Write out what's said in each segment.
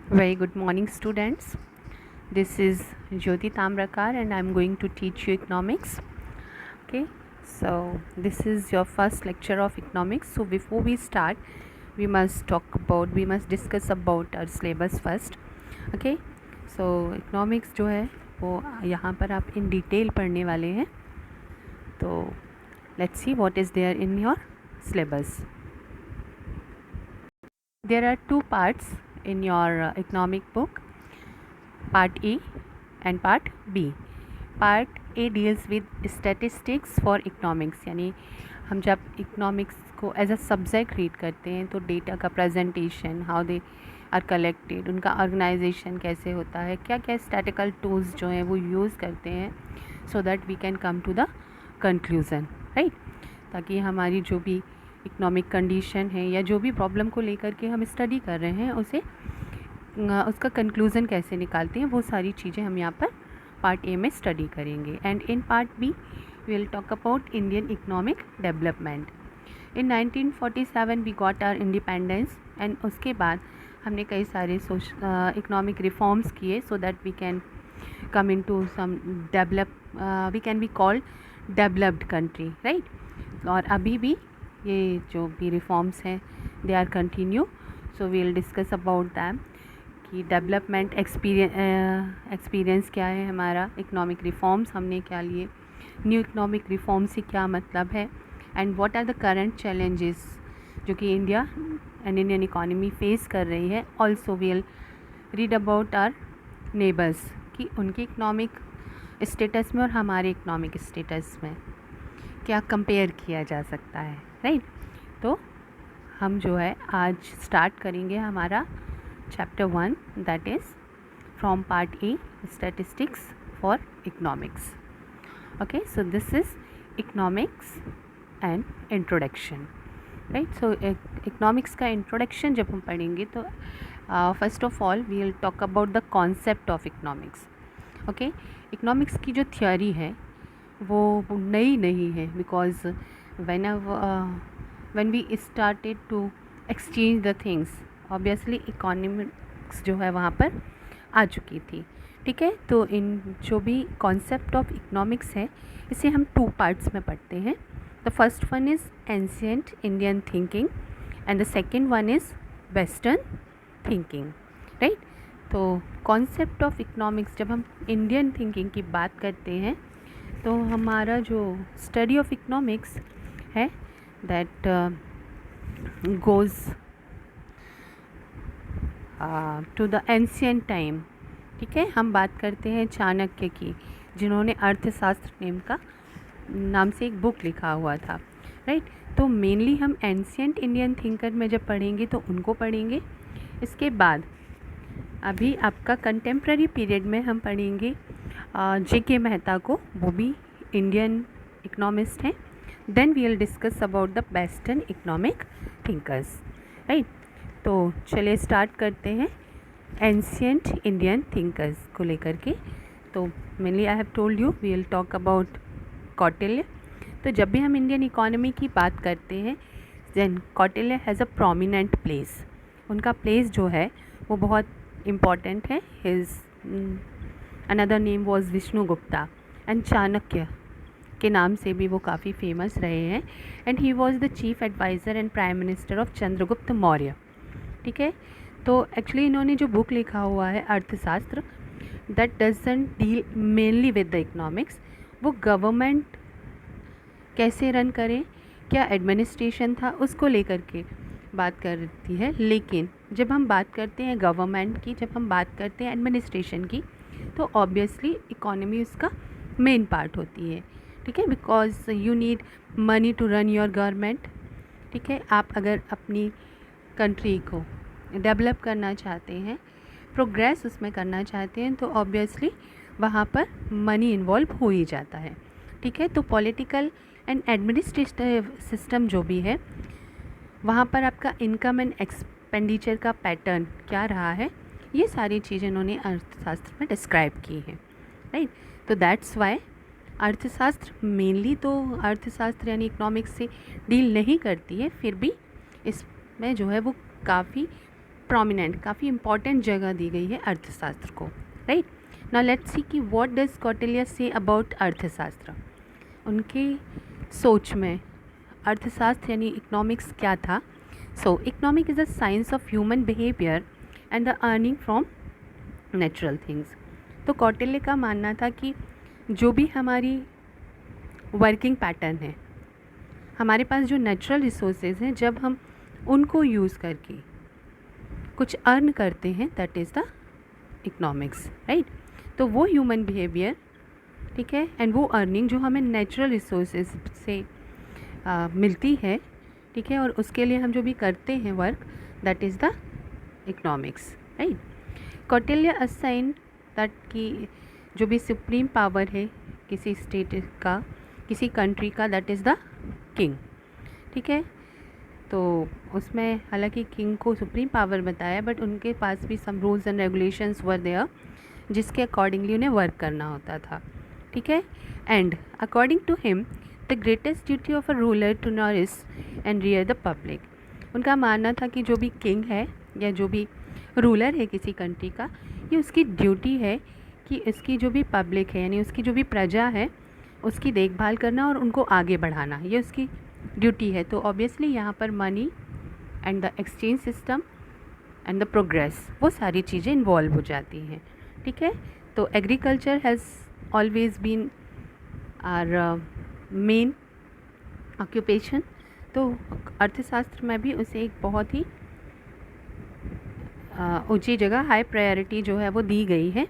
Very good morning, students. This is Jyoti Tamrakar, and I'm going to teach you economics. Okay, so this is your first lecture of economics. So before we start, we must discuss about our syllabus first. Okay, so economics जो है वो यहाँ पर आप in detail पढ़ने वाले हैं. तो let's see what is there in your syllabus. There are two parts in your economic book, part A and part B. Part A deals with statistics for economics, यानी हम जब इकोनॉमिक्स को as a subject read करते हैं तो data का presentation, how they are collected, उनका organisation कैसे होता है, क्या क्या स्टैटिकल टूल्स जो हैं वो यूज़ करते हैं, so that we can come to the conclusion, right. ताकि हमारी जो भी इकोनॉमिक कंडीशन है या जो भी प्रॉब्लम को लेकर के हम स्टडी कर रहे हैं उसका कंक्लूज़न कैसे निकालते हैं, वो सारी चीज़ें हम यहाँ पर पार्ट ए में स्टडी करेंगे. And in part B we will talk about Indian economic development. In 1947 we got our independence, and उसके बाद हमने कई सारे इकोनॉमिक रिफॉर्म्स किए so that we can come in to some we can be called developed country, right. और अभी भी ये जो भी रिफॉर्म्स हैं they are continue, so we will discuss about them कि डेवलपमेंट एक्सपीरियंस क्या है हमारा, इकोनॉमिक रिफॉर्म्स हमने क्या लिए, न्यू इकोनॉमिक रिफॉर्म से क्या मतलब है, and what are the current challenges जो कि India and Indian economy face कर रही है. Also we will read about our neighbours कि उनके इकोनॉमिक स्टेटस में और हमारे इकोनॉमिक स्टेटस में क्या कंपेयर किया जा सकता है, राइट. तो हम जो है आज स्टार्ट करेंगे हमारा Chapter 1, that is from Part A, Statistics for Economics. Okay, so this is Economics and Introduction, right. So Economics का Introduction जब हम पढ़ेंगे तो first of all we will talk about the concept of Economics. Okay, Economics की जो theory है वो नई नहीं है, because when we started to exchange the things, obviously economics जो है वहाँ पर आ चुकी थी, ठीक है. तो इन जो भी कॉन्सेप्ट ऑफ इकोनॉमिक्स है इसे हम टू पार्ट्स में पढ़ते हैं. The first one is ancient Indian thinking and the second one is western thinking, right. तो कॉन्सेप्ट ऑफ इकोनॉमिक्स जब हम इंडियन थिंकिंग की बात करते हैं तो हमारा जो स्टडी ऑफ इकोनॉमिक्स है that goes to the ancient time, ठीक है. हम बात करते हैं चाणक्य की, जिन्होंने अर्थशास्त्र नाम से एक बुक लिखा हुआ था, राइट. तो मेनली हम एंशिएंट इंडियन थिंकर में जब पढ़ेंगे तो उनको पढ़ेंगे. इसके बाद अभी आपका कंटेम्प्रेरी पीरियड में हम पढ़ेंगे J.K. मेहता को, वो भी इंडियन इकोनॉमिस्ट हैं. Then we will discuss about the western economic thinkers, right. तो चलिए स्टार्ट करते हैं एंशिएंट इंडियन थिंकर्स को लेकर के. तो mainly I have told you we will talk about Kautilya. तो जब भी हम इंडियन इकोनॉमी की बात करते हैं then Kautilya has a prominent place. उनका प्लेस जो है वो बहुत इम्पॉर्टेंट है. His another name was Vishnugupta, and Chanakya के नाम से भी वो काफ़ी फेमस रहे हैं. And he was the chief adviser and prime minister of Chandragupta Maurya, ठीक है. तो एक्चुअली इन्होंने जो बुक लिखा हुआ है अर्थशास्त्र, that doesn't deal mainly with the economics. वो गवर्नमेंट कैसे रन करें, क्या एडमिनिस्ट्रेशन था, उसको लेकर के बात करती है. लेकिन जब हम बात करते हैं गवर्नमेंट की, जब हम बात करते हैं एडमिनिस्ट्रेशन की, तो ऑब्वियसली इकोनॉमी उसका मेन पार्ट होती है, ठीक है. Because you need money to run your government, ठीक है. आप अगर अपनी कंट्री को डेवलप करना चाहते हैं, प्रोग्रेस उसमें करना चाहते हैं, तो ऑब्वियसली वहाँ पर मनी इन्वॉल्व हो ही जाता है, ठीक है. तो पॉलिटिकल एंड एडमिनिस्ट्रेटिव सिस्टम जो भी है वहाँ पर आपका इनकम एंड एक्सपेंडिचर का पैटर्न क्या रहा है, ये सारी चीज़ें इन्होंने अर्थशास्त्र में डिस्क्राइब की हैं, राइट. तो दैट्स वाई अर्थशास्त्र मेनली तो अर्थशास्त्र यानी इकोनॉमिक्स से डील नहीं करती है, फिर भी इसमें जो है वो काफ़ी प्रोमिनेंट, काफ़ी इम्पॉर्टेंट जगह दी गई है अर्थशास्त्र को, राइट। नाउ लेट्स सी कि what does Kautilya say about अर्थशास्त्र। उनकी सोच में अर्थशास्त्र यानी इकोनॉमिक्स क्या था। सो economic is a science of human behaviour and the earning from natural things. तो कौटिल्य का मानना था कि जो भी हमारी वर्किंग पैटर्न है, हमारे पास जो नेचुरल रिसोर्सेज हैं, जब हम उनको यूज़ करके कुछ अर्न करते हैं, that is the economics, right. तो वो ह्यूमन बिहेवियर, ठीक है, एंड वो अर्निंग जो हमें नेचुरल रिसोर्सेज से मिलती है, ठीक है, और उसके लिए हम जो भी करते हैं work, that is the economics, right. Kautilya assign that कि जो भी सुप्रीम पावर है किसी स्टेट का, किसी कंट्री का, दैट इज़ द किंग, ठीक है। तो उसमें हालांकि किंग को सुप्रीम पावर बताया, बट उनके पास भी some rules and regulations were there, जिसके अकॉर्डिंगली उन्हें वर्क करना होता था, ठीक है। And according to him the greatest duty of a ruler to nourish and rear the public. उनका मानना था कि जो भी किंग है या जो भी रूलर है किसी कंट्री का, ये उसकी ड्यूटी है कि इसकी जो भी पब्लिक है यानी उसकी जो भी प्रजा है उसकी देखभाल करना और उनको आगे बढ़ाना, ये उसकी ड्यूटी है। तो ऑब्वियसली यहाँ पर money and the exchange system and the progress, वो सारी चीज़ें इन्वॉल्व हो जाती हैं, ठीक है। तो agriculture has always been our main occupation. तो अर्थशास्त्र में भी उसे एक बहुत ही ऊंची जगह, हाई प्रायोरिटी जो है वो दी गई है,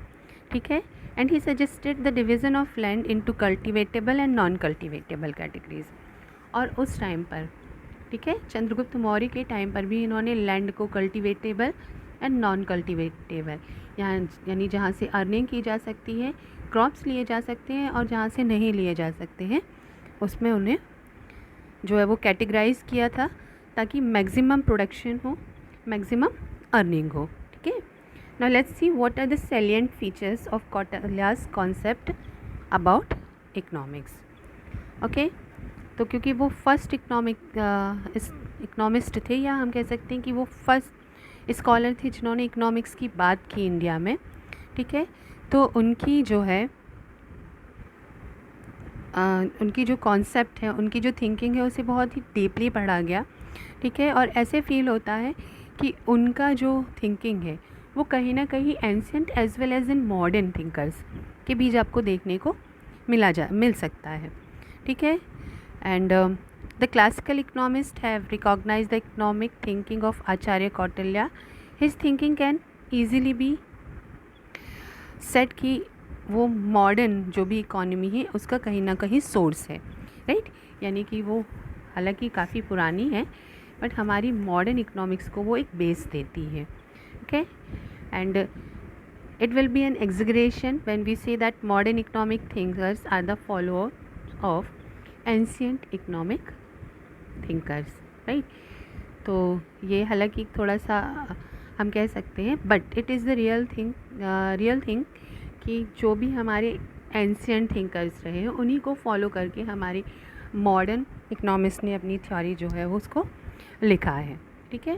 ठीक है। And he suggested the division of land into cultivatable and non cultivatable categories. और उस टाइम पर, ठीक है, चंद्रगुप्त मौर्य के टाइम पर भी इन्होंने लैंड को कल्टिवेटेबल एंड नॉन कल्टिवेटेबल, यहाँ यानी जहाँ से अर्निंग की जा सकती है, क्रॉप्स लिए जा सकते हैं, और जहाँ से नहीं लिए जा सकते हैं, उसमें उन्हें जो है वो कैटेगराइज किया था, ताकि मैक्सिमम प्रोडक्शन हो, मैक्सिमम अर्निंग हो, ठीक है। Now let's see what are the salient features of Kautilya's concept about economics. Okay, तो क्योंकि वो फर्स्ट इकोनॉमिस्ट थे, या हम कह सकते हैं कि वो फर्स्ट स्कॉलर थे जिन्होंने इकोनॉमिक्स की बात की इंडिया में, ठीक है। तो उनकी जो है उनकी जो कॉन्सेप्ट है, उनकी जो थिंकिंग है, उसे बहुत ही डीपली पढ़ा गया, ठीक है। और ऐसे फील होता है कि उनका जो थिंकिंग है वो कहीं ना कहीं ancient as well as in modern thinkers के बीच आपको देखने को मिल सकता है, ठीक है। And the classical economist have recognise the economic thinking of Acharya Kautilya. His thinking can easily be set कि वो मॉडर्न जो भी इकॉनमी है उसका कहीं ना कहीं सोर्स है, राइट। यानी कि वो हालांकि काफ़ी पुरानी है, बट हमारी मॉडर्न इकोनॉमिक्स को वो एक बेस देती है, okay. And it will be an exaggeration when we say that modern economic thinkers are the follower of ancient economic thinkers, right. तो ये हालांकि थोड़ा सा हम कह सकते हैं, but it is the real thing कि जो भी हमारे एंशिएंट थिंकर्स रहे हैं उन्हीं को फॉलो करके हमारे मॉडर्न इकोनॉमिस्ट ने अपनी थ्योरी जो है वो उसको लिखा है, ठीक है।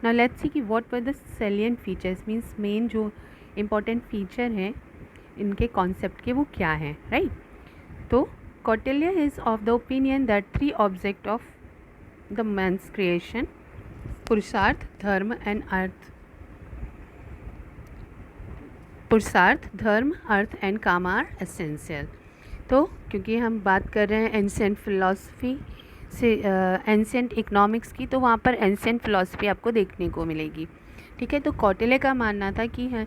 नाउ लेट्स सी कि what were the salient features, means main जो इम्पोर्टेंट फीचर हैं इनके कॉन्सेप्ट के वो क्या हैं, राइट। तो Kautilya is of the opinion that 3 object of the man's creation, purushartha, dharma and artha, purushartha, dharma, artha and kama are essential. तो क्योंकि हम बात कर रहे हैं एंशिएंट फिलॉसफी से, एंशिएंट इकोनॉमिक्स की, तो वहाँ पर एंशिएंट फिलॉसफी आपको देखने को मिलेगी, ठीक है। तो कौटिल्य का मानना था कि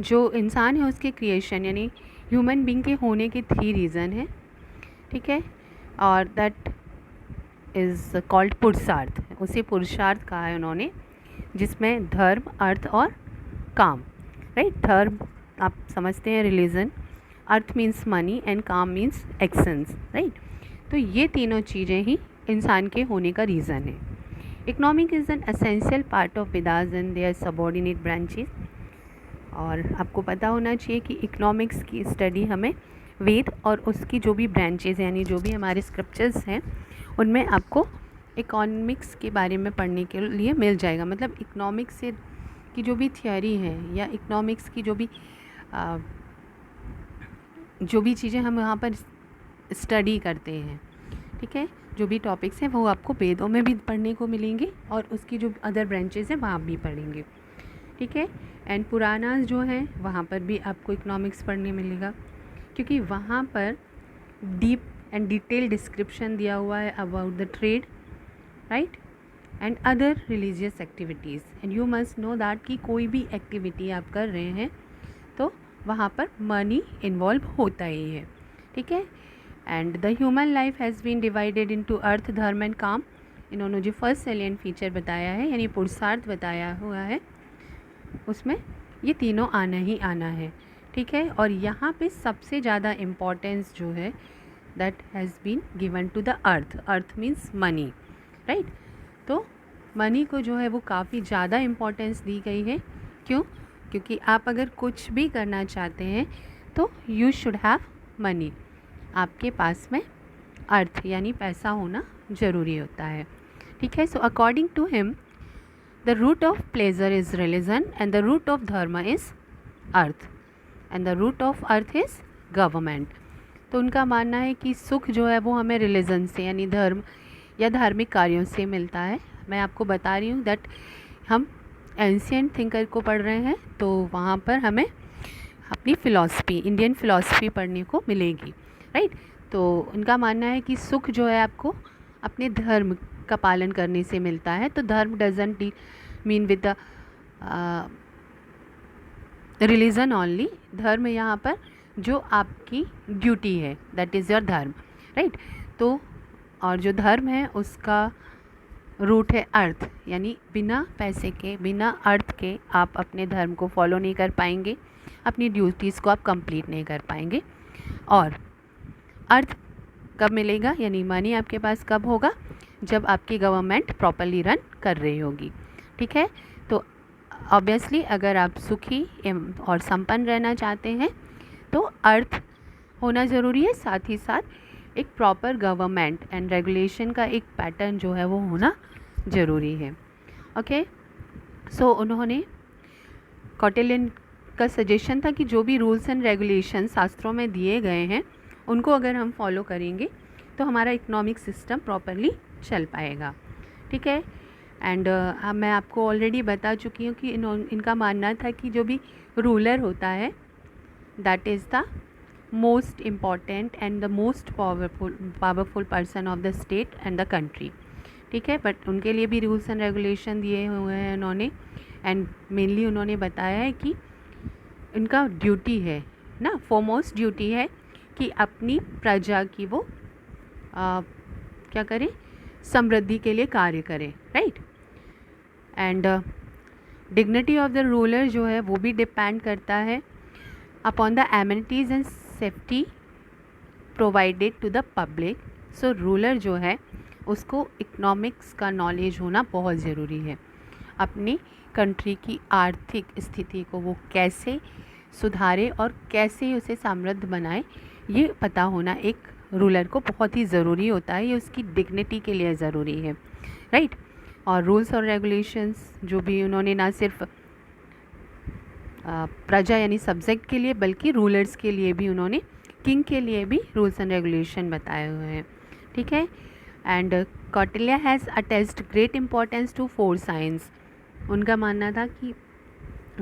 जो इंसान है उसके क्रिएशन यानी ह्यूमन बीइंग के होने के 3 रीज़न है, ठीक है, और दैट इज़ कॉल्ड पुरुषार्थ। उसे पुरुषार्थ कहा है उन्होंने, जिसमें धर्म, अर्थ और काम, राइट। धर्म आप समझते हैं religion, earth means money and काम मीन्स एक्शंस, राइट। तो ये तीनों चीज़ें ही इंसान के होने का रीज़न है। Economic is an essential part of Vedas and their subordinate branches. और आपको पता होना चाहिए कि इकोनॉमिक्स की स्टडी हमें वेद और उसकी जो भी ब्रांचेस यानी जो भी हमारे स्क्रिप्चर्स हैं उनमें आपको इकोनॉमिक्स के बारे में पढ़ने के लिए मिल जाएगा। मतलब इकोनॉमिक्स से की जो भी थियोरी है या इकोनॉमिक्स की जो भी चीज़ें हम यहाँ पर स्टडी करते हैं, ठीक है, जो भी टॉपिक्स हैं वो आपको वेदों में भी पढ़ने को मिलेंगे और उसकी जो अदर ब्रांचेस हैं वहाँ भी पढ़ेंगे, ठीक है। एंड पुराना जो है वहाँ पर भी आपको इकोनॉमिक्स पढ़ने मिलेगा, क्योंकि वहाँ पर डीप एंड डिटेल डिस्क्रिप्शन दिया हुआ है about the trade, right, and other religious activities. And you must know that कि कोई भी एक्टिविटी आप कर रहे हैं तो वहाँ पर मनी इन्वॉल्व होता ही है, ठीक है। And the human life has been divided into artha, dharma and काम। इन्होंने जो फर्स्ट सैलिएंट फीचर बताया है यानी पुरुषार्थ बताया हुआ है, उसमें ये तीनों आना ही आना है, ठीक है। और यहाँ पे सबसे ज़्यादा इम्पोर्टेंस जो है that has been given to the artha. Artha means money, right. तो मनी को जो है वो काफ़ी ज़्यादा इम्पोर्टेंस दी गई है। क्यों? क्योंकि आप अगर कुछ भी करना चाहते हैं तो यू शुड हैव मनी, आपके पास में अर्थ यानी पैसा होना ज़रूरी होता है, ठीक है। So according to him the root of pleasure is religion and the root of dharma is artha and the root of artha is government. तो उनका मानना है कि सुख जो है वो हमें रिलीजन से यानी धर्म या धार्मिक कार्यों से मिलता है। मैं आपको बता रही हूँ दैट हम एंशिएंट थिंकर को पढ़ रहे हैं तो वहाँ पर हमें अपनी फ़िलॉसफी, इंडियन फ़िलॉसफी पढ़ने को मिलेगी, राइट। तो उनका मानना है कि सुख जो है आपको अपने धर्म का पालन करने से मिलता है। तो धर्म doesn't mean with the religion only. धर्म यहाँ पर जो आपकी ड्यूटी है दैट इज़ योर धर्म, राइट। तो और जो धर्म है उसका रूट है अर्थ, यानी बिना पैसे के, बिना अर्थ के आप अपने धर्म को फॉलो नहीं कर पाएंगे, अपनी ड्यूटीज़ को आप कंप्लीट नहीं कर पाएंगे। और अर्थ कब मिलेगा यानी मनी आपके पास कब होगा? जब आपकी गवर्नमेंट प्रॉपरली रन कर रही होगी, ठीक है। तो ऑब्वियसली अगर आप सुखी और संपन्न रहना चाहते हैं तो अर्थ होना ज़रूरी है, साथ ही साथ एक प्रॉपर गवर्नमेंट एंड रेगुलेशन का एक पैटर्न जो है वो होना ज़रूरी है, ओके। सो उन्होंने कौटिल्यन का सजेशन था कि जो भी रूल्स एंड रेगुलेशन शास्त्रों में दिए गए हैं उनको अगर हम फॉलो करेंगे तो हमारा इकोनॉमिक सिस्टम प्रॉपरली चल पाएगा, ठीक है। एंड मैं आपको ऑलरेडी बता चुकी हूँ कि इनका मानना था कि जो भी रूलर होता है that is the most important and the most powerful person of the state and the country, ठीक है। बट उनके लिए भी रूल्स एंड रेगुलेशन दिए हुए हैं उन्होंने। एंड मेनली उन्होंने बताया है कि उनका ड्यूटी है ना, फॉरमोस्ट ड्यूटी है कि अपनी प्रजा की वो क्या करें, समृद्धि के लिए कार्य करें, right. And dignity of the ruler जो है वो भी डिपेंड करता है upon the amenities and safety provided to the public. So ruler जो है उसको इकोनॉमिक्स का नॉलेज होना बहुत ज़रूरी है। अपनी कंट्री की आर्थिक स्थिति को वो कैसे सुधारे और कैसे उसे समृद्ध बनाए, ये पता होना एक रूलर को बहुत ही ज़रूरी होता है, ये उसकी डिग्निटी के लिए ज़रूरी है, राइट। और रूल्स और रेगुलेशंस जो भी उन्होंने ना सिर्फ प्रजा यानी सब्जेक्ट के लिए बल्कि रूलर्स के लिए भी, उन्होंने किंग के लिए भी रूल्स एंड रेगुलेशन बताए हुए हैं, ठीक है। And Kautilya has attached great importance to 4 science. उनका मानना था कि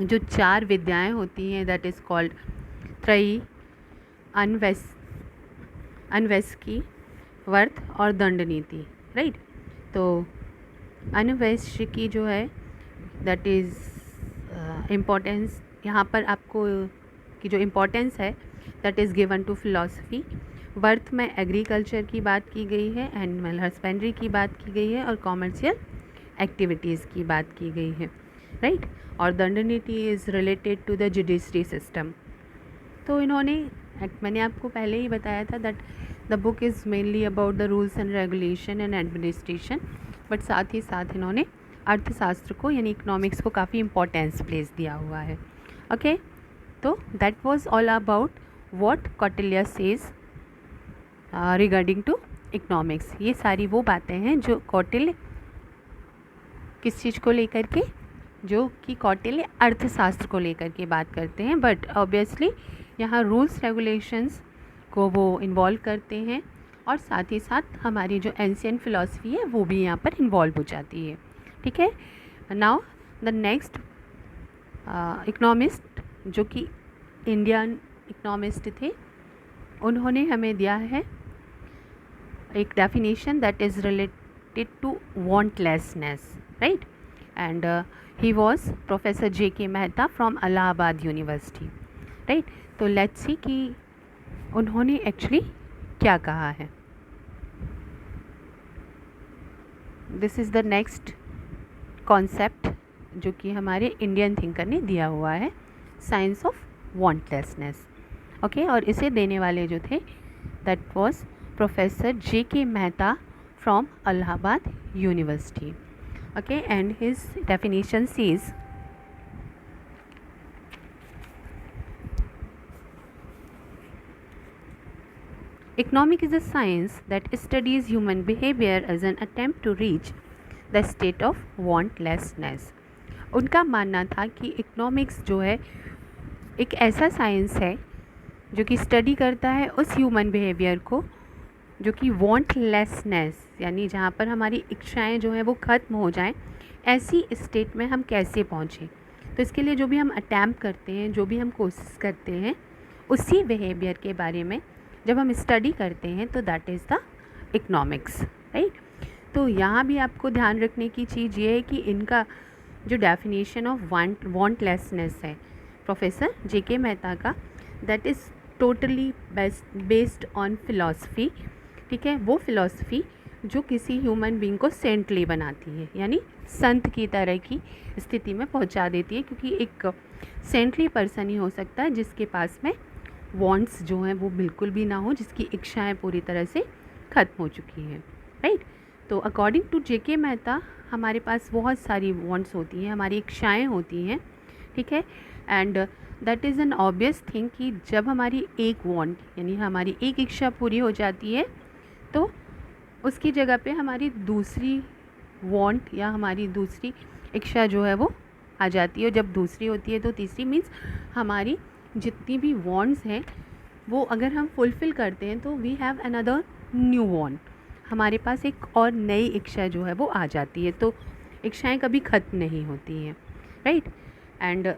जो 4 विद्याएं होती हैं दैट इज़ कॉल्ड त्रयी, अन्वेषकी, वर्थ और दंड नीति, राइट। तो अन्वेषकी जो है दैट इज़ इम्पोर्टेंस, यहाँ पर आपको की जो इम्पोर्टेंस है that is given to philosophy. वर्थ में एग्रीकल्चर की बात की गई है, एनिमल हस्बेंड्री की बात की गई है और कॉमर्शियल एक्टिविटीज़ की बात की गई है, राइट। और danda niti is related to the judiciary system. तो इन्होंने, मैंने आपको पहले ही बताया था that the book is mainly about the rules and regulation and administration, but साथ ही साथ इन्होंने अर्थशास्त्र को यानी इकोनॉमिक्स को काफ़ी इम्पोर्टेंस प्लेस दिया हुआ है, ओके। तो that was all about what Kautilya says regarding to economics. ये सारी वो बातें हैं जो कौटिल्य किस चीज़ को लेकर के, जो कि कौटिल्य अर्थशास्त्र को लेकर के बात करते हैं, बट ऑब्वियसली यहाँ रूल्स रेगुलेशंस को वो इन्वॉल्व करते हैं और साथ ही साथ हमारी जो एंशियंट फिलॉसफी है वो भी यहाँ पर इन्वॉल्व हो जाती है। ठीक है, नाउ द नेक्स्ट इकोनॉमिस्ट जो कि इंडियन इकोनॉमिस्ट थे, उन्होंने हमें दिया है एक definition that is related to wantlessness, right, and he was professor J.K. Mehta from Allahabad university, right. तो लेट्स सी कि उन्होंने एक्चुअली क्या कहा है। This is the next concept जो कि हमारे इंडियन थिंकर ने दिया हुआ है, साइंस ऑफ वांटलेसनेस। ओके, और इसे देने वाले जो थे that was professor J.K. Mehta from Allahabad university. Okay, and his definition says economic is a science that studies human behavior as an attempt to reach the state of wantlessness। उनका मानना था कि इकोनॉमिक्स जो है एक ऐसा साइंस है जो कि स्टडी करता है उस ह्यूमन बिहेवियर को जो कि वांटलेसनेस, यानी जहाँ पर हमारी इच्छाएं जो हैं वो ख़त्म हो जाएं, ऐसी स्टेट में हम कैसे पहुँचें। तो इसके लिए जो भी हम अटैम्प्ट करते हैं, जो भी हम कोशिश करते हैं, उसी बिहेवियर के बारे में जब हम स्टडी करते हैं तो that is the economics, right. तो यहाँ भी आपको ध्यान रखने की चीज़ ये है कि इनका जो डेफिनेशन ऑफ वांटलेसनेस है प्रोफेसर J.K. मेहता का, that is totally based on philosophy. ठीक है, वो फिलॉसफी जो किसी ह्यूमन बीइंग को सेंटली बनाती है, यानी संत की तरह की स्थिति में पहुंचा देती है, क्योंकि एक सेंटली पर्सन ही हो सकता है जिसके पास में वांट्स जो हैं वो बिल्कुल भी ना हो, जिसकी इच्छाएं पूरी तरह से ख़त्म हो चुकी हैं, राइट। तो अकॉर्डिंग टू J.K. मेहता हमारे पास बहुत सारी वांट्स होती हैं, हमारी इच्छाएं होती हैं, ठीक है, and that is an obvious thing कि जब हमारी एक वांट यानी हमारी एक इच्छा पूरी हो जाती है तो उसकी जगह पे हमारी दूसरी वांट या हमारी दूसरी इच्छा जो है वो आ जाती है, और जब दूसरी होती है तो तीसरी, मीन्स हमारी जितनी भी वांट्स हैं वो अगर हम फुलफ़िल करते हैं तो we have another new want, हमारे पास एक और नई इच्छा जो है वो आ जाती है। तो इच्छाएं कभी ख़त्म नहीं होती हैं, right. And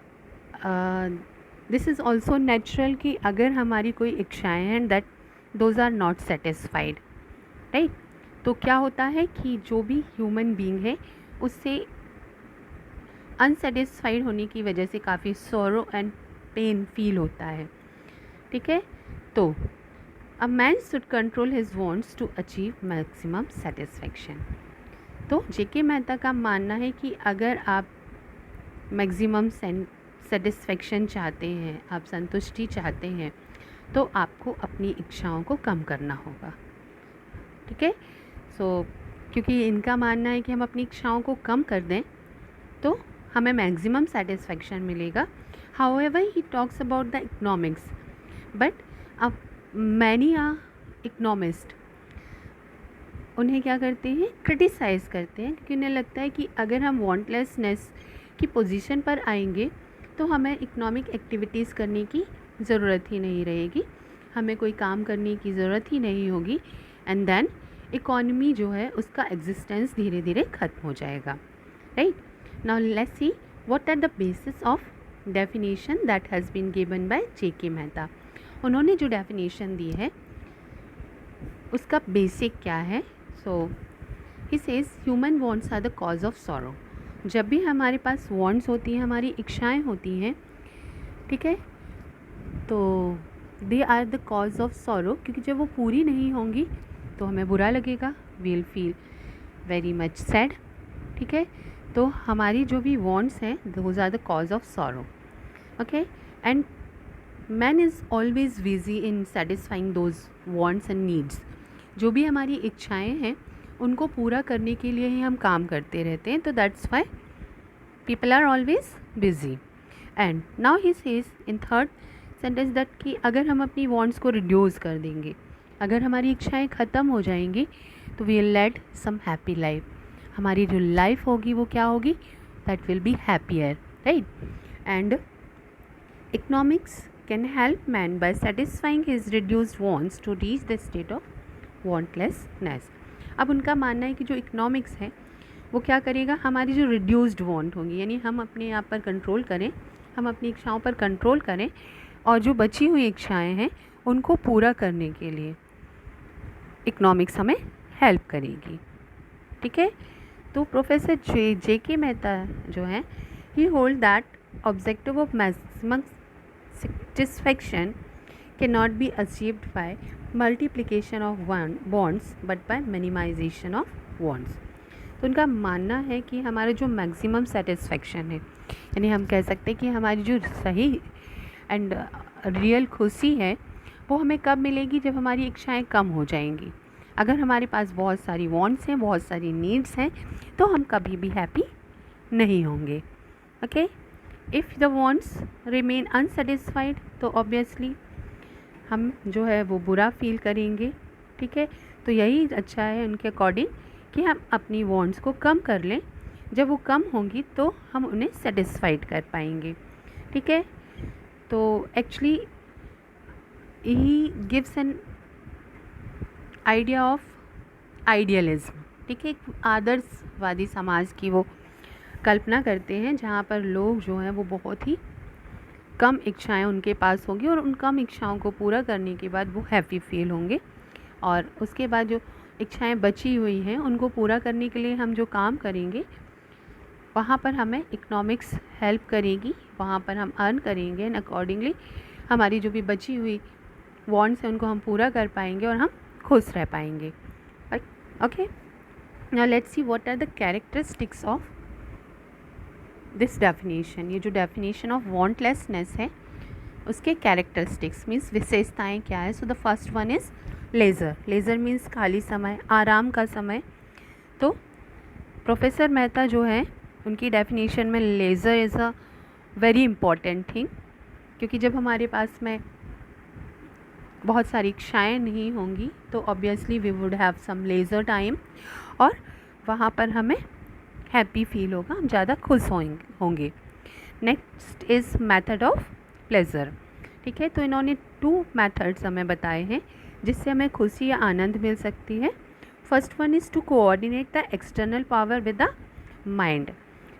this is also natural कि अगर हमारी कोई इच्छाएं हैं that those are not satisfied, right, तो क्या होता है कि जो भी ह्यूमन बीइंग है उससे अनसेटिस्फाइड होने की वजह से काफ़ी सॉरो एंड पेन फील होता है, ठीक है। तो a man should control his wants to achieve maximum satisfaction. तो J.K. मेहता का मानना है कि अगर आप मैक्सिमम सेटिस्फेक्शन चाहते हैं, आप संतुष्टि चाहते हैं, तो आपको अपनी इच्छाओं को कम करना होगा, ठीक है। सो क्योंकि इनका मानना है कि हम अपनी इच्छाओं को कम कर दें तो हमें मैक्सिमम सेटिस्फेक्शन मिलेगा। However he talks about the economics, but अब मैनी इकोनॉमिस्ट उन्हें क्या करते हैं, क्रिटिसाइज़ करते हैं, क्योंकि उन्हें लगता है कि अगर हम वांटलेसनेस की पोजीशन पर आएंगे तो हमें इकोनॉमिक एक्टिविटीज़ करने की ज़रूरत ही नहीं रहेगी, हमें कोई काम करने की ज़रूरत ही नहीं होगी, एंड देन इकॉनमी जो है उसका एग्जिस्टेंस धीरे धीरे ख़त्म हो जाएगा, right. Now let's see what are the basis of definition that has been given by J.K. Mehta. उन्होंने जो डेफिनेशन दी है उसका बेसिक क्या है। So he says human wants are the cause of sorrow. जब भी हमारे पास वांट्स होती हैं, हमारी इच्छाएं होती हैं, ठीक है, तो they are the cause of sorrow, क्योंकि जब वो पूरी नहीं होंगी तो हमें बुरा लगेगा, we will feel very much sad, ठीक है। तो हमारी जो भी वांट्स हैं those are the cause of sorrow, okay, and man is always busy in satisfying those wants and needs. जो भी हमारी इच्छाएं हैं उनको पूरा करने के लिए ही हम काम करते रहते हैं, तो that's why people are always busy. And now he says in third sentence that कि अगर हम अपनी वांट्स को रिड्यूस कर देंगे, अगर हमारी इच्छाएं ख़त्म हो जाएंगी तो we will lead some happy life. हमारी जो लाइफ होगी वो क्या होगी, that will be happier, right? And economics can help man by satisfying his reduced wants to reach the state of wantlessness. अब उनका मानना है कि जो इकोनॉमिक्स है वो क्या करेगा, हमारी जो रिड्यूस्ड वांट होंगी, यानी हम अपने आप पर कंट्रोल करें, हम अपनी इच्छाओं पर कंट्रोल करें, और जो बची हुई इच्छाएं हैं उनको पूरा करने के लिए इकोनॉमिक्स हमें हेल्प करेगी, ठीक है। तो प्रोफेसर जे के मेहता जो है, he hold that objective of maximum satisfaction can not be achieved by multiplication of wants but by minimisation of wants. तो उनका मानना है कि हमारा जो मैक्सिमम सेटिस्फैक्शन है, यानी हम कह सकते हैं कि हमारी जो सही एंड रियल खुशी है वो हमें कब मिलेगी, जब हमारी इच्छाएं कम हो जाएंगी। अगर हमारे पास बहुत सारी वांट्स हैं, बहुत सारी नीड्स हैं, तो हम कभी भी हैप्पी नहीं होंगे, okay. If the wants remain unsatisfied, तो ऑब्वियसली हम जो है वो बुरा फील करेंगे, ठीक है। तो यही अच्छा है उनके अकॉर्डिंग कि हम अपनी वांट्स को कम कर लें, जब वो कम होंगी तो हम उन्हें सेटिस्फाइड कर पाएंगे, ठीक है। तो actually he gives an idea of idealism, ठीक है। एक आदर्शवादी समाज की वो कल्पना करते हैं जहाँ पर लोग जो हैं वो बहुत ही कम इच्छाएं उनके पास होंगी, और उन कम इच्छाओं को पूरा करने के बाद वो हैप्पी फील होंगे, और उसके बाद जो इच्छाएं बची हुई हैं उनको पूरा करने के लिए हम जो काम करेंगे वहाँ पर हमें इकोनॉमिक्स हेल्प करेगी, वहाँ पर हम अर्न करेंगे, एंड अकॉर्डिंगली हमारी जो भी बची हुई वांट्स हैं उनको हम पूरा कर पाएंगे और हम खुश रह पाएंगे, okay. Now let's see what are the characteristics of this definition. ये जो डेफिनेशन ऑफ वांटलेसनेस है उसके कैरेक्टरिस्टिक्स मीन्स विशेषताएं क्या है। So the first one is laser. Laser means खाली समय, आराम का समय। तो प्रोफेसर मेहता जो है उनकी डेफिनेशन में laser is a very important thing, क्योंकि जब हमारे पास में बहुत सारी इच्छाएँ नहीं होंगी तो obviously we would have some leisure time, और वहाँ पर हमें हैप्पी फील होगा, हम ज़्यादा खुश होंगे। Next is method of pleasure, ठीक है। तो इन्होंने 2 मेथड्स हमें बताए हैं जिससे हमें खुशी या आनंद मिल सकती है। First one is to coordinate the external power with the mind,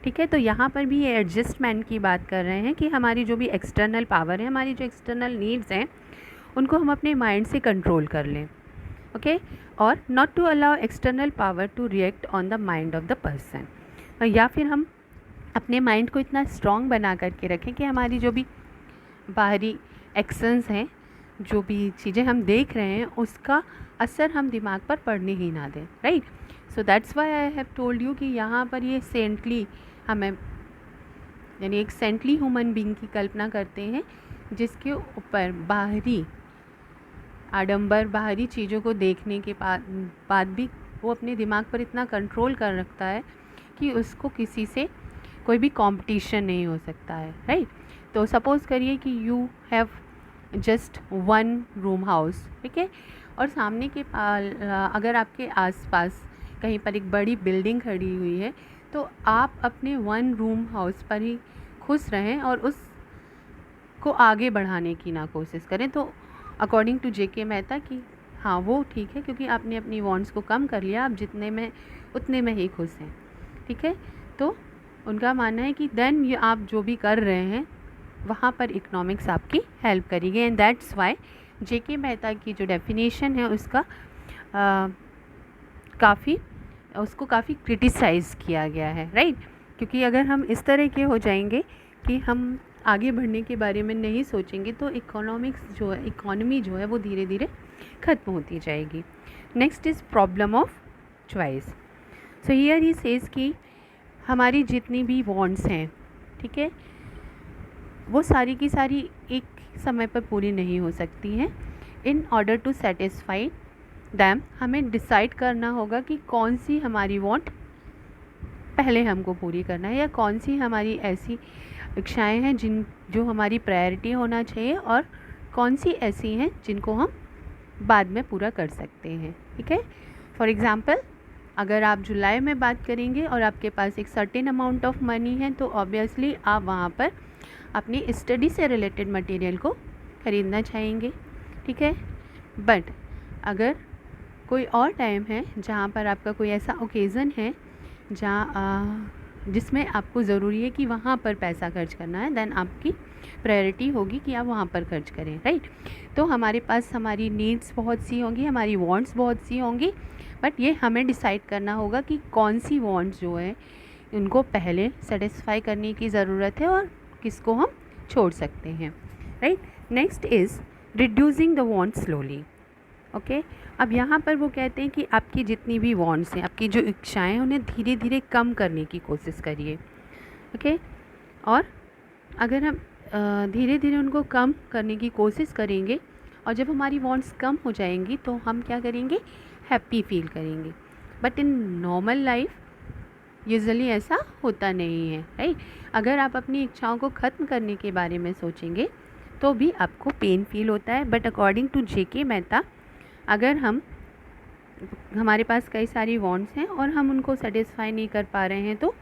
ठीक है। तो यहाँ पर भी ये एडजस्टमेंट की बात कर रहे हैं कि हमारी जो भी एक्सटर्नल पावर है, हमारी जो एक्सटर्नल नीड्स हैं उनको हम अपने माइंड से कंट्रोल कर लें, ओके। और not to allow external power to react on the mind of the person, या फिर हम अपने माइंड को इतना स्ट्रॉन्ग बना करके रखें कि हमारी जो भी बाहरी एक्शंस हैं, जो भी चीज़ें हम देख रहे हैं उसका असर हम दिमाग पर पड़ने ही ना दें, right. So that's why I have told you कि यहाँ पर ये सेंटली हमें, यानी एक सेंटली ह्यूमन बीइंग की कल्पना करते हैं जिसके ऊपर बाहरी आडंबर, बाहरी चीज़ों को देखने के बाद भी वो अपने दिमाग पर इतना कंट्रोल कर रखता है कि उसको किसी से कोई भी कंपटीशन नहीं हो सकता है, राइट। तो सपोज़ करिए कि you have just 1 room house, ठीक है, और सामने के अगर आपके आसपास कहीं पर एक बड़ी बिल्डिंग खड़ी हुई है तो आप अपने 1 रूम हाउस पर ही खुश रहें और उसको आगे बढ़ाने की ना कोशिश करें। तो अकॉर्डिंग टू जे.के. मेहता कि हाँ वो ठीक है, क्योंकि आपने अपनी वांट्स को कम कर लिया, आप जितने में उतने में ही खुश हैं, ठीक है। तो उनका मानना है कि देन ये आप जो भी कर रहे हैं वहाँ पर इकोनॉमिक्स आपकी हेल्प करेगी, and that's why JK. Mehta की जो डेफिनेशन है उसका काफ़ी क्रिटिसाइज़ किया गया है, राइट। क्योंकि अगर हम इस तरह के हो जाएंगे कि हम आगे बढ़ने के बारे में नहीं सोचेंगे तो इकोनॉमी जो है वो धीरे धीरे ख़त्म होती जाएगी। Next is problem of choice. So here he says कि हमारी जितनी भी वांट्स हैं, ठीक है, वो सारी की सारी एक समय पर पूरी नहीं हो सकती हैं। In order to satisfy them हमें डिसाइड करना होगा कि कौन सी हमारी वांट पहले हमको पूरी करना है, या कौन सी हमारी ऐसी इच्छाएं हैं जो हमारी प्रायोरिटी होना चाहिए, और कौन सी ऐसी हैं जिनको हम बाद में पूरा कर सकते हैं, ठीक है। फॉर एग्ज़ाम्पल अगर आप जुलाई में बात करेंगे और आपके पास एक सर्टेन अमाउंट ऑफ मनी है तो ऑब्वियसली आप वहाँ पर अपनी स्टडी से रिलेटेड मटेरियल को ख़रीदना चाहेंगे, ठीक है। बट अगर कोई और टाइम है जहाँ पर आपका कोई ऐसा ओकेज़न है जहाँ जिसमें आपको ज़रूरी है कि वहाँ पर पैसा खर्च करना है, देन आपकी प्रायोरिटी होगी कि आप वहाँ पर खर्च करें, राइट। तो हमारे पास हमारी नीड्स बहुत सी होंगी, हमारी वांट्स बहुत सी होंगी, बट ये हमें डिसाइड करना होगा कि कौन सी वांट्स जो है उनको पहले सेटिस्फाई करने की ज़रूरत है और किसको हम छोड़ सकते हैं, right. Next is reducing the wants slowly, okay. अब यहाँ पर वो कहते हैं कि आपकी जितनी भी वांट्स हैं, आपकी जो इच्छाएं हैं, उन्हें धीरे धीरे कम करने की कोशिश करिए, ओके। और अगर हम धीरे धीरे उनको कम करने की कोशिश करेंगे और जब हमारी वांट्स कम हो जाएंगी तो हम क्या करेंगे, हैप्पी फील करेंगे। But in normal life usually ऐसा होता नहीं है, राइट। अगर आप अपनी इच्छाओं को ख़त्म करने के बारे में सोचेंगे तो भी आपको पेन फील होता है। But according to J K Mehta, अगर हमारे पास कई सारी वांट्स हैं और हम उनको सेटिस्फाई नहीं कर पा रहे हैं तो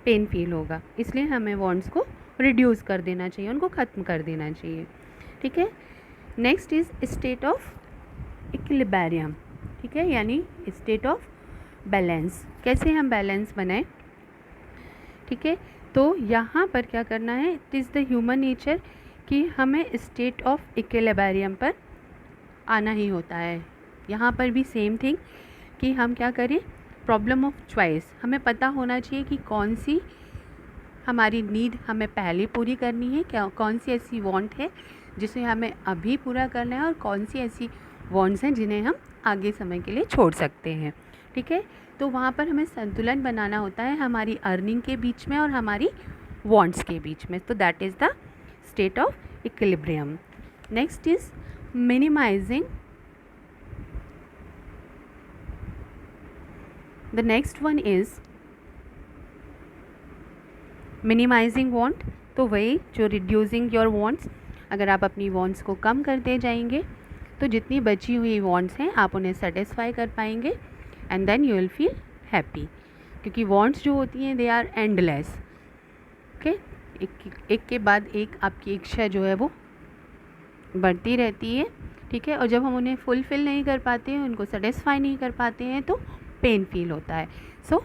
पेन फील होगा, इसलिए हमें वांट्स को रिड्यूस कर देना चाहिए, उनको ख़त्म कर देना चाहिए, ठीक है। Next is state of equilibrium, ठीक है, यानी स्टेट ऑफ बैलेंस। कैसे हम बैलेंस बनाएं, ठीक है। तो यहाँ पर क्या करना है, it is the human nature कि हमें स्टेट ऑफ इक्विलिब्रियम पर आना ही होता है। यहाँ पर भी सेम थिंग कि हम क्या करें, प्रॉब्लम ऑफ चॉइस, हमें पता होना चाहिए कि कौन सी हमारी नीड हमें पहले पूरी करनी है, क्या कौन सी ऐसी वांट है जिसे हमें अभी पूरा करना है और कौन सी ऐसी वांट्स हैं जिन्हें हम आगे समय के लिए छोड़ सकते हैं, ठीक है। तो वहाँ पर हमें संतुलन बनाना होता है हमारी अर्निंग के बीच में और हमारी वांट्स के बीच में। तो that is the state of equilibrium. Next is minimising. The next one is minimising want. तो वही जो रिड्यूसिंग योर वांट्स, अगर आप अपनी वांट्स को कम करते जाएंगे तो जितनी बची हुई वांट्स हैं आप उन्हें सेटिस्फाई कर पाएंगे and then you will feel happy, क्योंकि वांट्स जो होती हैं दे आर एंडलेस, ओके। एक के बाद एक आपकी इच्छा जो है वो बढ़ती रहती है, ठीक है। और जब हम उन्हें फुलफ़िल नहीं कर पाते हैं, उनको सेटिस्फाई नहीं कर पाते हैं तो पेन फील होता है। सो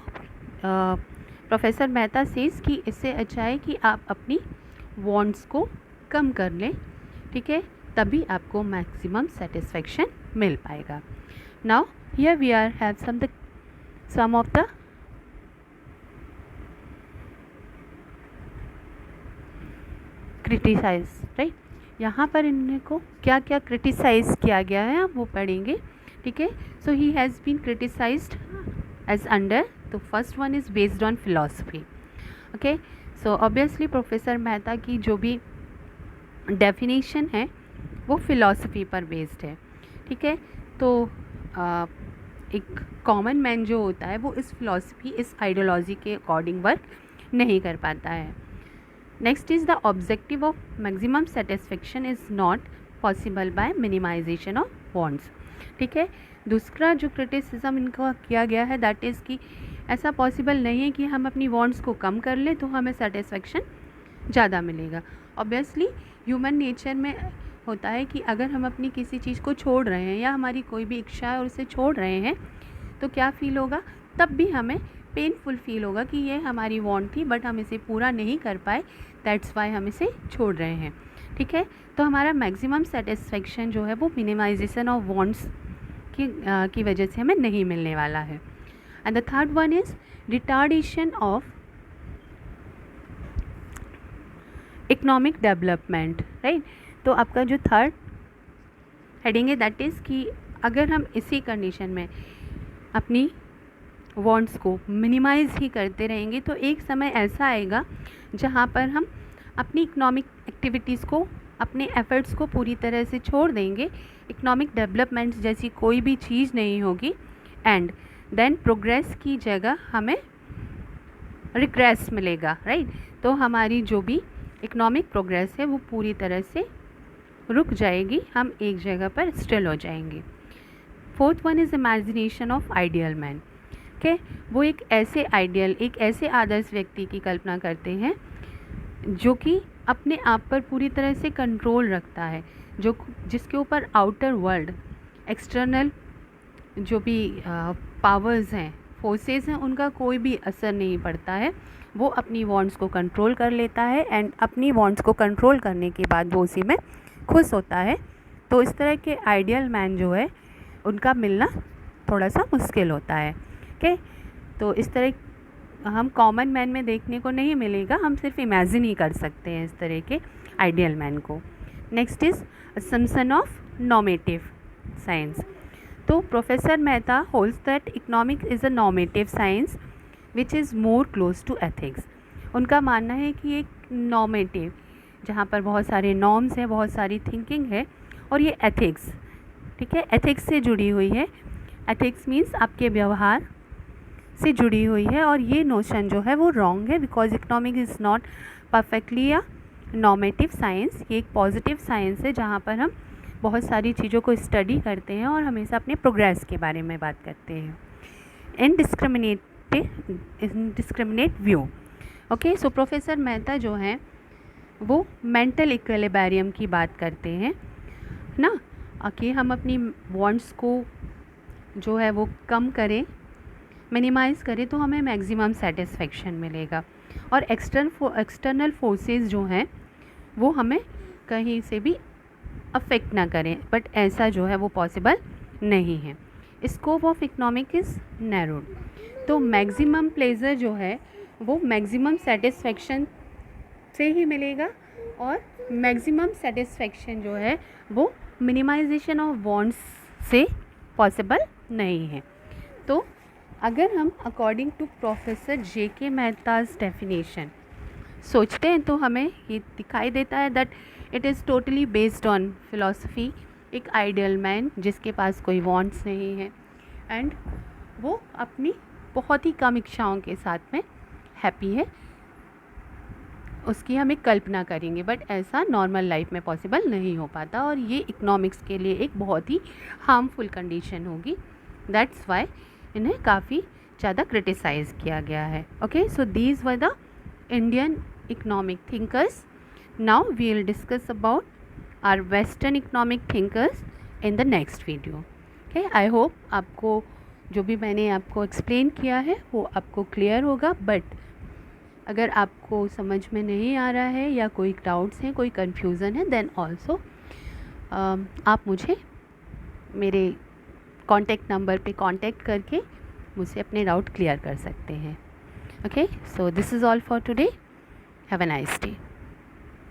प्रोफेसर मेहता सेज कि इससे अच्छा है कि आप अपनी वांट्स को कम कर लें, ठीक है, तभी आपको मैक्सिमम सेटिस्फेक्शन मिल पाएगा। Now here we are have some of the criticise, right. यहाँ पर इनको क्या क्या क्रिटिसाइज किया गया है आप वो पढ़ेंगे, ठीक है। So he has been criticised as under, तो first one is based on philosophy, okay. So obviously professor Mehta की जो भी डेफिनेशन है वो फिलॉसफी पर बेस्ड है, ठीक है। तो एक कॉमन मैन जो होता है वो इस फिलॉसफी, इस आइडियोलॉजी के अकॉर्डिंग वर्क नहीं कर पाता है। Next is the objective of maximum satisfaction is not possible by minimisation of wants, ठीक है। दूसरा जो क्रिटिसिज्म इनका किया गया है दैट इज़ कि ऐसा पॉसिबल नहीं है कि हम अपनी वांट्स को कम कर लें तो हमें सेटिस्फेक्शन ज़्यादा मिलेगा। ऑब्वियसली ह्यूमन नेचर में होता है कि अगर हम अपनी किसी चीज़ को छोड़ रहे हैं या हमारी कोई भी इच्छा है और उसे छोड़ रहे हैं तो क्या फ़ील होगा, तब भी हमें पेनफुल फील होगा कि ये हमारी वांट थी बट हम इसे पूरा नहीं कर पाए, दैट्स वाई हम इसे छोड़ रहे हैं, ठीक है। तो हमारा मैक्सिमम सेटिस्फेक्शन जो है वो मिनिमाइजेशन ऑफ वांट्स की वजह से हमें नहीं मिलने वाला है। And the third one is retardation of economic development, right. तो आपका जो थर्ड हेडिंग है दैट इज़ कि अगर हम इसी कंडीशन में अपनी वांट्स को मिनिमाइज़ ही करते रहेंगे तो एक समय ऐसा आएगा जहाँ पर हम अपनी इकोनॉमिक एक्टिविटीज़ को, अपने एफ़र्ट्स को पूरी तरह से छोड़ देंगे, इकोनॉमिक डेवलपमेंट जैसी कोई भी चीज़ नहीं होगी एंड देन प्रोग्रेस की जगह हमें रिग्रेस मिलेगा, राइट। तो हमारी जो भी इकोनॉमिक प्रोग्रेस है वो पूरी तरह से रुक जाएगी, हम एक जगह पर स्टिल हो जाएंगे। Fourth one is imagination of ideal man. Okay. वो एक ऐसे आइडियल, एक ऐसे आदर्श व्यक्ति की कल्पना करते हैं जो कि अपने आप पर पूरी तरह से कंट्रोल रखता है, जिसके ऊपर आउटर वर्ल्ड, एक्सटर्नल जो भी पावर्स हैं, फोर्सेस हैं, उनका कोई भी असर नहीं पड़ता है। वो अपनी वांट्स को कंट्रोल कर लेता है एंड अपनी वांट्स को कंट्रोल करने के बाद वो उसी में खुश होता है। तो इस तरह के आइडियल मैन जो है उनका मिलना थोड़ा सा मुश्किल होता है। ओके, तो इस तरह हम कॉमन मैन में देखने को नहीं मिलेगा, हम सिर्फ इमेजिन ही कर सकते हैं इस तरह के आइडियल मैन को। Next is assumption of normative science. तो professor Mehta holds that economics is a normative science which is more close to ethics. उनका मानना है कि एक नॉर्मेटिव, जहाँ पर बहुत सारे नॉर्म्स हैं, बहुत सारी थिंकिंग है, और ये एथिक्स, ठीक है, एथिक्स से जुड़ी हुई है। एथिक्स मीन्स आपके व्यवहार से जुड़ी हुई है, और ये नोशन जो है वो रॉन्ग है, because economics is not perfectly a normative science. ये एक पॉजिटिव साइंस है जहाँ पर हम बहुत सारी चीज़ों को स्टडी करते हैं और हमेशा अपने प्रोग्रेस के बारे में बात करते हैं। Indiscriminate view. Okay, so professor Mehta जो हैं वो मेंटल इक्विलिब्रियम की बात करते हैं ना, कि हम अपनी वांट्स को जो है वो कम करें, मिनिमाइज़ करें, तो हमें मैक्सिमम सेटिस्फेक्शन मिलेगा, और एक्सटर्नल फोर्सेस जो हैं वो हमें कहीं से भी अफेक्ट ना करें। बट ऐसा जो है वो पॉसिबल नहीं है। Scope of economic is narrowed. तो मैक्सिमम प्लेजर जो है वो मैक्सिमम सेटिस्फेक्शन से ही मिलेगा, और मैक्सिमम सेटिस्फेक्शन जो है वो मिनिमाइजेशन ऑफ वांट्स से पॉसिबल नहीं है। तो अगर हम according to professor J K. Mehta's definition सोचते हैं तो हमें ये दिखाई देता है that it is totally based on philosophy. एक आइडियल मैन जिसके पास कोई वांट्स नहीं है एंड वो अपनी बहुत ही कम इच्छाओं के साथ में हैप्पी है, उसकी हम एक कल्पना करेंगे, बट ऐसा नॉर्मल लाइफ में पॉसिबल नहीं हो पाता, और ये इकोनॉमिक्स के लिए एक बहुत ही हार्मफुल कंडीशन होगी। दैट्स वाई इन्हें काफ़ी ज़्यादा क्रिटिसाइज़ किया गया है। Okay, so these were the Indian economic thinkers. Now we will discuss about our Western economic thinkers in the next video. Okay, I hope आपको जो भी मैंने आपको एक्सप्लेन किया है वो आपको क्लियर होगा, बट अगर आपको समझ में नहीं आ रहा है या कोई डाउट्स हैं, कोई कन्फ्यूज़न है, देन ऑल्सो आप मुझे मेरे कॉन्टैक्ट नंबर पे कॉन्टैक्ट करके मुझसे अपने डाउट क्लियर कर सकते हैं। Okay, so this is all for today. Have a nice day.